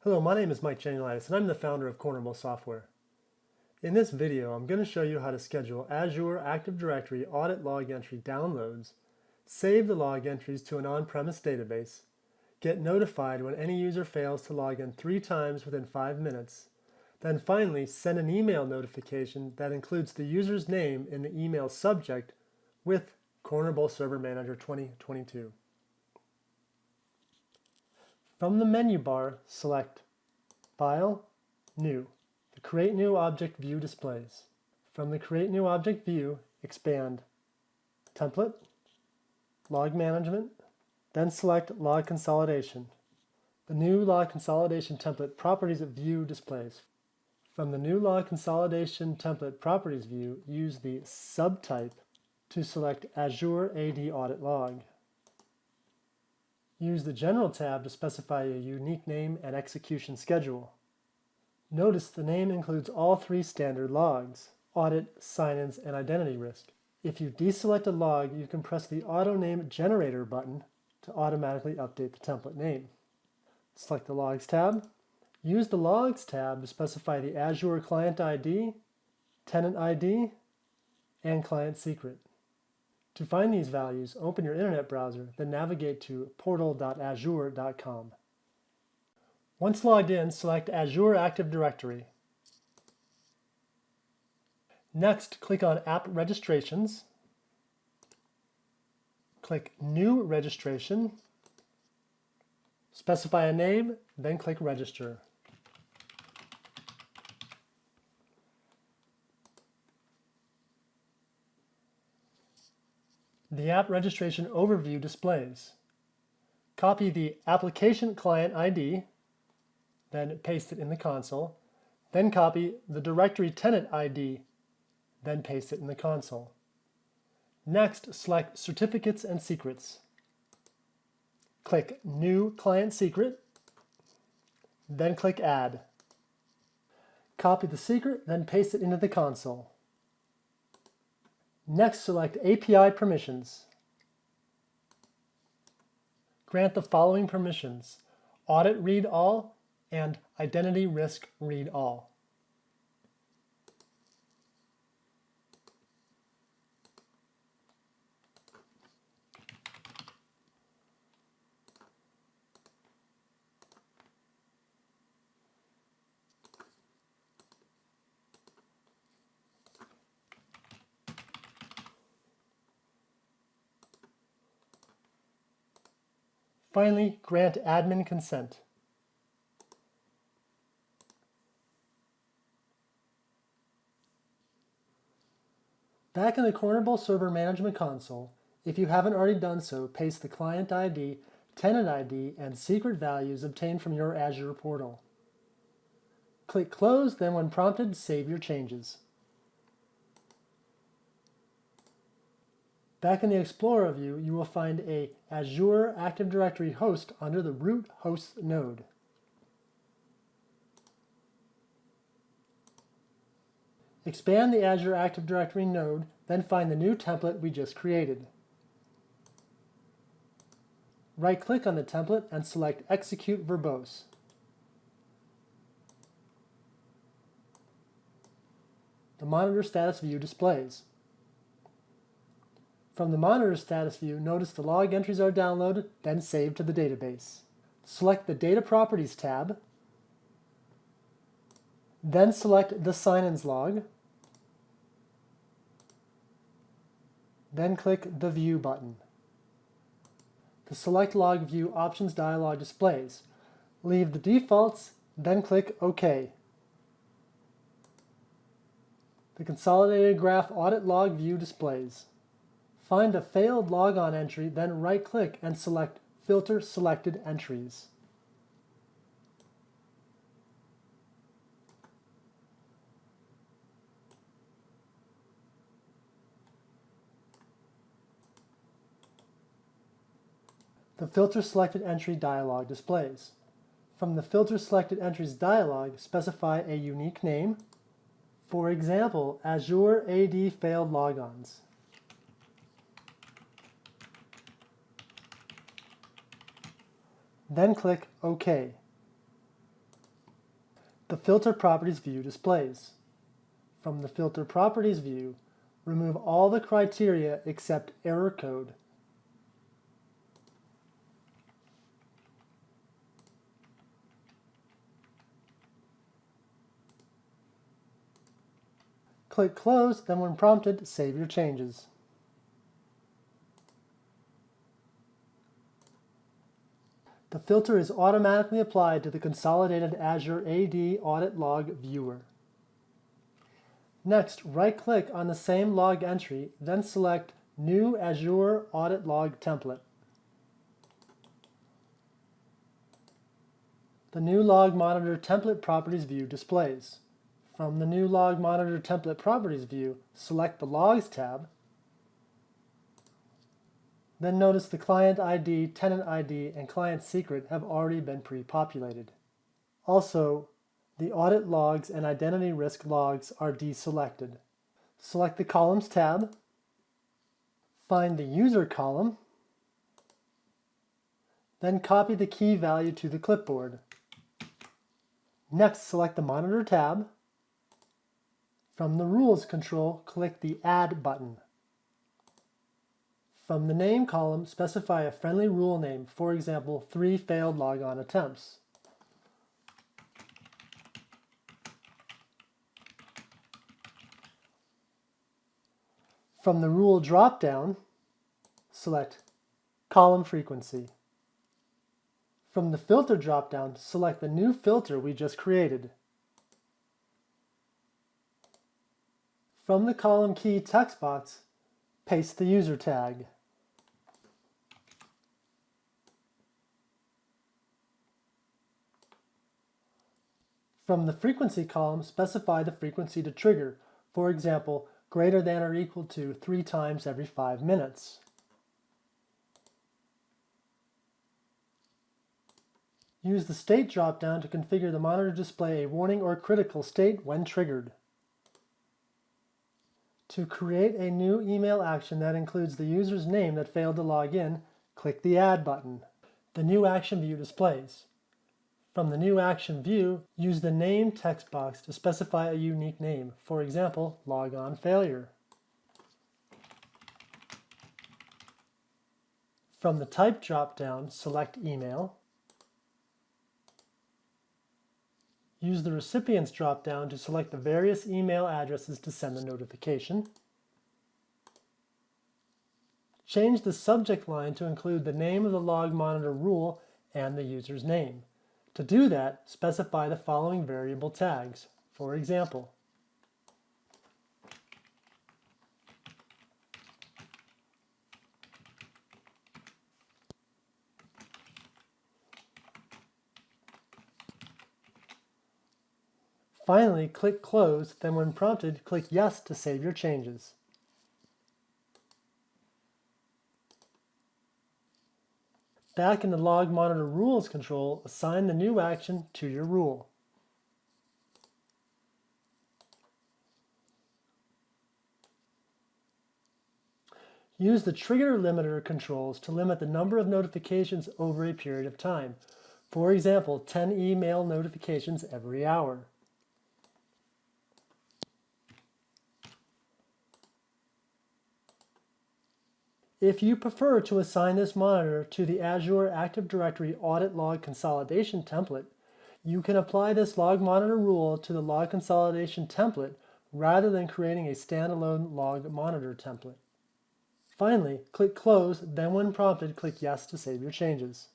Hello, my name is Mike Janulitis, and I'm the founder of Cornerable Software. In this video, I'm going to show you how to schedule Azure Active Directory audit log entry downloads, save the log entries to an on-premise database, get notified when any user fails to log in 3 times within 5 minutes, then finally send an email notification that includes the user's name in the email subject with Cornerable Server Manager 2022. From the menu bar, select File, New. The Create New Object view displays. From the Create New Object view, expand Template, Log Management, then select Log Consolidation. The new Log Consolidation Template Properties view displays. From the new Log Consolidation Template Properties view, use the subtype to select Azure AD Audit Log. Use the General tab to specify a unique name and execution schedule. Notice the name includes all 3 standard logs: audit, sign-ins, and identity risk. If you deselect a log, you can press the Auto Name Generator button to automatically update the template name. Select the Logs tab. Use the Logs tab to specify the Azure Client ID, Tenant ID, and Client Secret. To find these values, open your internet browser, then navigate to portal.azure.com. Once logged in, select Azure Active Directory. Next, click on App Registrations. Click New Registration. Specify a name, then click Register. The App Registration Overview displays. Copy the Application Client ID, then paste it in the console. Then copy the Directory Tenant ID, then paste it in the console. Next, select Certificates and Secrets. Click New Client Secret, then click Add. Copy the secret, then paste it into the console. Next, select API Permissions. Grant the following permissions: Audit Read All and Identity Risk Read All. Finally, grant admin consent. Back in the Cornerable Server Management Console, if you haven't already done so, paste the Client ID, Tenant ID, and secret values obtained from your Azure portal. Click Close, then when prompted, save your changes. Back in the Explorer view, you will find a Azure Active Directory host under the Root Hosts node. Expand the Azure Active Directory node, then find the new template we just created. Right-click on the template and select Execute Verbose. The Monitor Status view displays. From the Monitor Status view, notice the log entries are downloaded, then saved to the database. Select the Data Properties tab, then select the Sign-ins log, then click the View button. The Select Log View Options dialog displays. Leave the defaults, then click OK. The Consolidated Graph Audit Log view displays. Find a failed logon entry, then right-click and select Filter Selected Entries. The Filter Selected Entry dialog displays. From the Filter Selected Entries dialog, specify a unique name. For example, Azure AD Failed Logons. Then click OK. The Filter Properties view displays. From the Filter Properties view, remove all the criteria except error code. Click Close, then when prompted, save your changes. The filter is automatically applied to the consolidated Azure AD Audit Log Viewer. Next, right-click on the same log entry, then select New Azure Audit Log Template. The new Log Monitor Template Properties view displays. From the new Log Monitor Template Properties view, select the Logs tab. Then notice the Client ID, Tenant ID, and Client Secret have already been pre-populated. Also, the Audit Logs and Identity Risk Logs are deselected. Select the Columns tab, find the User column, then copy the key value to the clipboard. Next, select the Monitor tab. From the Rules control, click the Add button. From the Name column, specify a friendly rule name, for example, 3 failed logon attempts. From the Rule drop-down, select Column Frequency. From the Filter drop-down, select the new filter we just created. From the Column Key text box, paste the user tag. From the Frequency column, specify the frequency to trigger, for example, greater than or equal to 3 times every 5 minutes. Use the State drop-down to configure the monitor to display a warning or critical state when triggered. To create a new email action that includes the user's name that failed to log in, click the Add button. The new action view displays. From the new action view, use the Name text box to specify a unique name, for example, logon failure. From the Type drop-down, select Email. Use the Recipients drop-down to select the various email addresses to send the notification. Change the subject line to include the name of the Log Monitor rule and the user's name. To do that, specify the following variable tags. For example, finally, click Close, then when prompted, click Yes to save your changes. Back in the Log Monitor Rules control, assign the new action to your rule. Use the Trigger Limiter controls to limit the number of notifications over a period of time. For example, 10 email notifications every hour. If you prefer to assign this monitor to the Azure Active Directory Audit Log Consolidation template, you can apply this Log Monitor rule to the Log Consolidation template rather than creating a standalone Log Monitor template. Finally, click Close, then when prompted, click Yes to save your changes.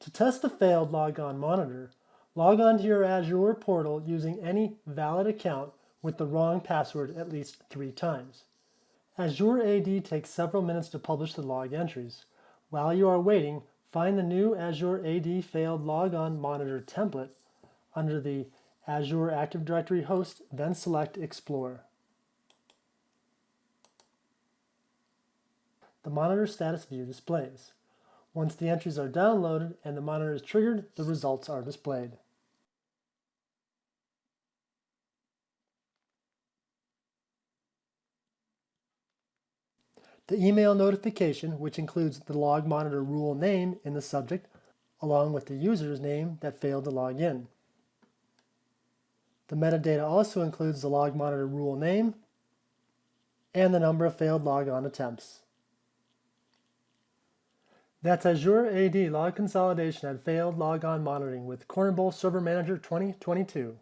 To test the failed Logon Monitor, log on to your Azure portal using any valid account with the wrong password at least 3 times. Azure AD takes several minutes to publish the log entries. While you are waiting, find the new Azure AD Failed Logon Monitor template under the Azure Active Directory host, then select Explore. The monitor status view displays. Once the entries are downloaded and the monitor is triggered, the results are displayed. The email notification, which includes the Log Monitor rule name in the subject, along with the user's name that failed to log in. The metadata also includes the log monitor rule name and the number of failed logon attempts. That's Azure AD log consolidation and failed logon monitoring with Cornerbowl Server Manager 2022.